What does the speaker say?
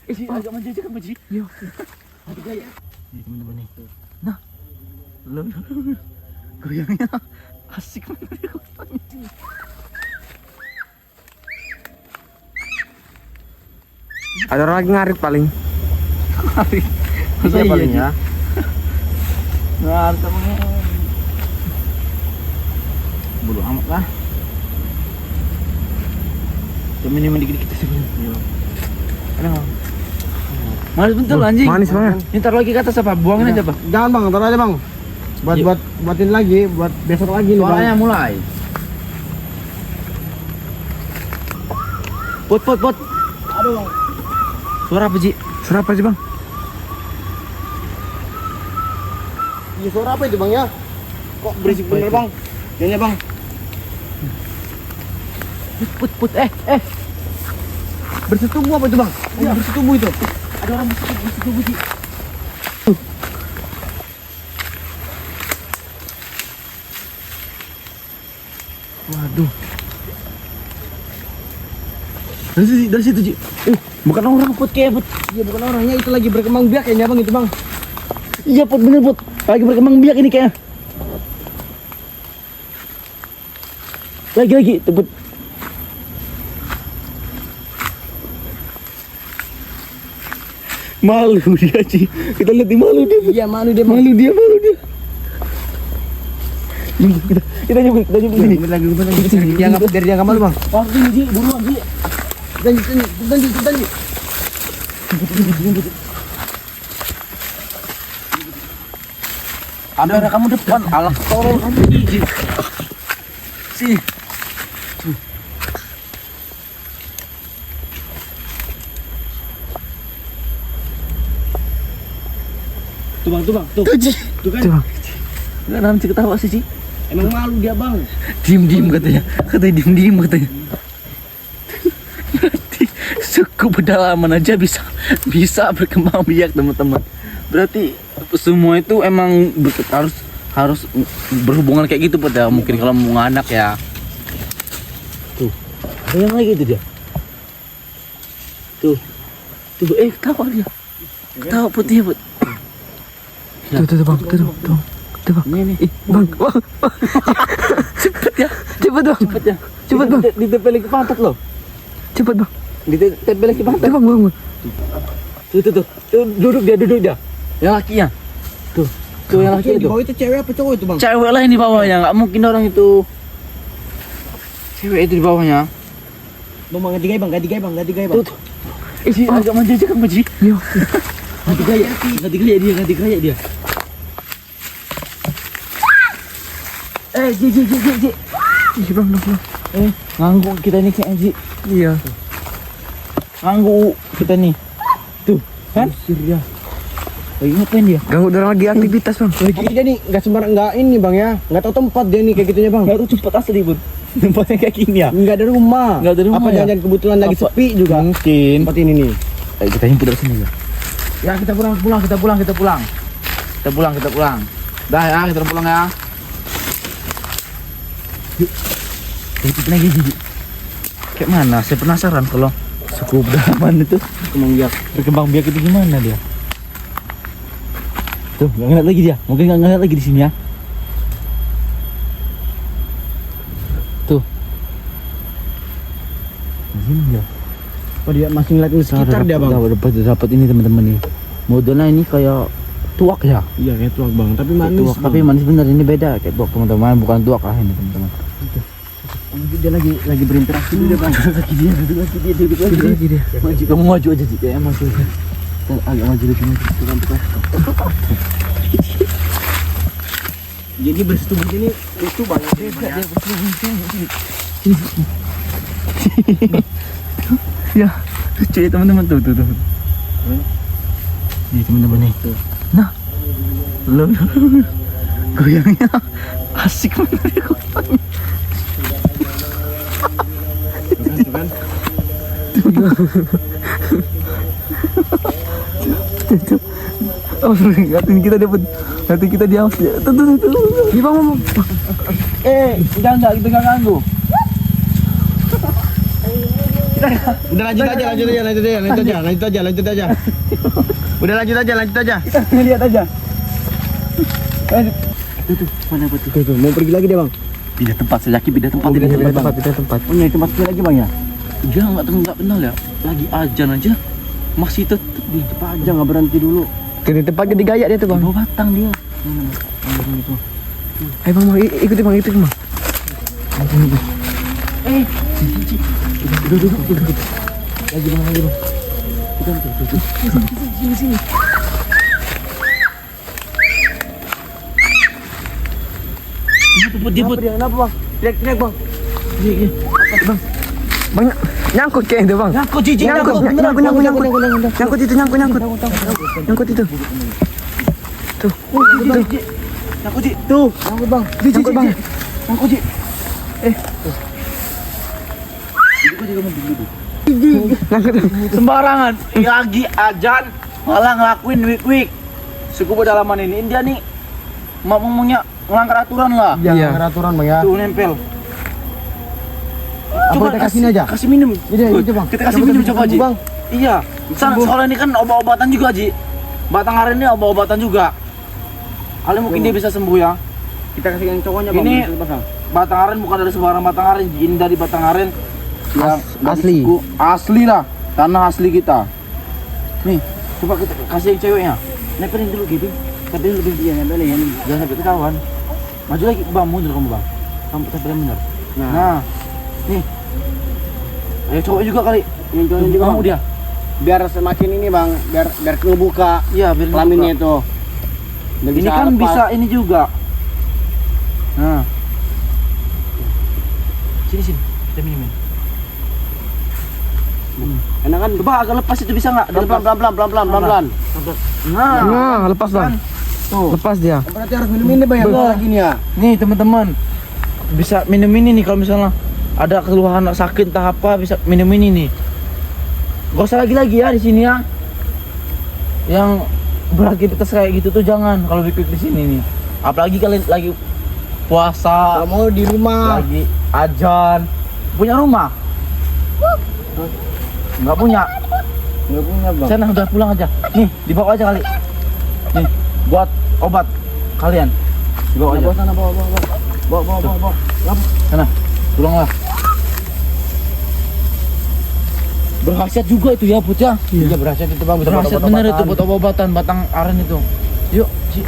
Agak menjajah kan Ji. Iya. Ada gaya. Nih teman-teman nih. Nah. Loh. Goyangnya asik banget ya kotanya. Ada orang lagi ngarit paling. Ngarit. Masa iya paling ya? Ngarit emangnya. Bodo amat lah. Temen-temen dikit-dikit sih. Aduh. Manis betul anjing. Manis banget. Ini taruh lagi ke atas apa? Buangin aja, Pak. Jangan bang, taruh aja bang. Buatin lagi, buat besok lagi nih bang. Suaranya mulai. Pot. Aduh. Suara apa, Ji? Suara apa sih bang? Iya suara apa itu bang ya? Kok berisik bener bang? Jangan bang. Put. Bersetubuh apa itu bang? Iya bersetubuh itu. Ada orang bersetubuh, Ji. Waduh. Dari situ, Ji. Bukan orang, Put, kayak, Put. Iya bukan orangnya, itu lagi berkembang biak kayaknya bang itu bang. Iya, Put, bener, Put. Lagi berkembang biak ini kayaknya. Lagi, tuh, Put. Malu dia, Ci. Kita lihat di malu dia. Iya malu dia bang. Malu dia. Kita nyebut sini. Bentar lagi. Dia nggak biar dia nggak malu bang. Oh, ini, Ji, buruan, Ji. Lanjut. Kamera kamu depan, alah tolong kamu Ji. Sini. Tuh bang. Tuh kan. Tuh bang. Enggak nanti ketawa sih, Ci. Emang malu dia bang. Diem katanya. Diem katanya. Berarti suku pedalaman aja bisa berkembang biak, teman-teman. Berarti semua itu emang harus berhubungan kayak gitu pada mungkin kalau mau anak ya. Tuh. Ada yang lagi itu dia. Tuh, ketawa dia. Ketawa putih, Put. Tuh bang. Tuh bang. Ini. Bang. Cepet ya. Cepet bang. Ditempelin ke pantat loh. Cepet bang. Ditempelin ke pantat. Bang. Tuh. Duduk dia. Yang lakinya. Tuh yang laki itu. Di bawah itu cewek apa cowok itu bang? Cewek lah ini di bawahnya, nggak mungkin orang itu. Cewek itu di bawahnya. Bang ganti gaya bang. Tuh. Agak menjajah kan Ji. Iya. Ganti gaya dia. Ji. Iya bang. Nganggu kita nih kayak Ji. Iya. Nganggu kita nih. Tuh, kan? Iya. Lagi ngapain dia? Ganggu orang lagi aktivitas bang. Tapi dia nih nggak sembarang, nggak ini bang ya, nggak tahu tempat dia nih kayak gitunya bang. Baru tempat asli, Bun. Tempatnya kayak gini ya. Nggak ada rumah. Nggak ada rumah Apa ya? jangan kebetulan lagi Apa? sepi juga Mungkin. tempat ini nih. Ayo kita himpun dari sini ya. Ya kita pulang. Kita pulang. Dah ya, kita pulang ya. Yuk. Kita lagi Ji. Kayak mana? Saya penasaran kalau suku pedalaman itu berkembang biak itu gimana dia? Tuh, nggak ngeliat lagi dia. Mungkin nggak ngeliat lagi di sini ya. Tuh. Ini dia. Oh dia masih ngeliatin sekitar dia bang. Dapat ini teman-teman nih. Modelnya ini kayak tuak ya. Iya kayak tuak bang, tapi Kayak manis. tuak, Bang. tapi manis bener, ini beda kayak tuak teman-teman, bukan tuak lah ini teman-teman. Dia lagi berinteraksi juga bang. Duduk lagi dia. Maju, kamu maju aja sih, kayak maju. Kita agak maju lagi nih. Jadi bersetubuh ini lucu banget. Ya, lucu ya teman-teman tuh. Nih teman-teman nih. Nah, lo goyangnya asik banget ya kotanya. Kan? Oh, ngatin kita dapat. Nanti kita di house ya. Tuh. Ini bang. Enggak, kita nggak ganggu. Udah lanjut aja. Udah lanjut aja. Kita lihat aja. Itu mana betul? Tuh, mau pergi lagi dia bang. Pindah tempat sejaki, pindah tempat ini. Pindah tempat. Oh, ini tempat kita lagi bang ya. Dia nggak kenal ya. Lagi ajan aja. Masih tetep di Cepat aja nggak berhenti dulu. Ke tempat gede gaya dia tuh bang. bawah batang dia. Ayo bang, ikuti bang, ikuti bang. Duduk. Lagi bang. Kita sini. Kenapa bang? Teriak bang. Bang, nyangkut kayak itu bang. Nyangkut jijik. Nyangkut itu. Nyangkut itu. Tuh. Nyangkut Ji. Tuh. Nyangkut bang. Nyangkut bang. Nyangkut Ji. Sembarangan. Lagi ajan malah ngelakuin wik. Suku pedalaman ini dia nih ngomongnya melanggar aturan lah. Iya. Peraturan bang ya. Tuh nempel. Apa kita kasih aja? Kasih minum. Ini bang. Kita kasih minum coba Ji. Bang. Iya. Soalnya ini kan obat-obatan juga Ji. Batang aren ini obat-obatan juga. Kali mungkin dia bisa sembuh ya. Kita kasih yang cowoknya bang. Ini batang aren bukan dari sembarang batang aren. Ini dari batang aren yang dari asli. suku asli lah. Tanah asli kita. Nih, coba kita kasih yang ceweknya. Nempelin dulu gitu. Nempelin lebih dia nempelin ya. Jangan sampai ketahuan. Maju lagi bang, mundur kamu bang. Sampai benar. Nah, nih. Ayo cowok juga kali. Yang cowoknya juga Kamu bang. dia. Biar semakin ini bang, biar ngebuka Iya, biar kelaminnya ngebuka. itu. Biar Ini kan lepas. bisa ini juga. Nah. Sini. Kita minumin. Enak kan? Coba agak lepas itu bisa nggak? Pelan. Nah. Nah, lepas bang. Tuh. Lepas dia. Berarti harus minum ini bang ya. Lagi nih ya. Nih teman-teman. Bisa minum ini nih kalau misalnya ada keluhan sakit entah apa bisa minum ini nih. Gak usah lagi ya di sini ya. Yang beraktivitas kayak gitu tuh jangan kalau pikir di sini nih. Apalagi kalian lagi puasa, Kalau mau di rumah. lagi ajan. Punya rumah? Nggak punya. Nggak punya bang. Sana udah pulang aja. Nih, dibawa aja kali. Nih, buat obat kalian. Dibawa aja. Bawa sana bawa. Bawa. Sana, pulanglah. Berkhasiat juga itu ya, Put ya. Iya berhasil itu bang. Berkhasiat bener itu buat obat-obatan batang aren itu. Yuk, Ci.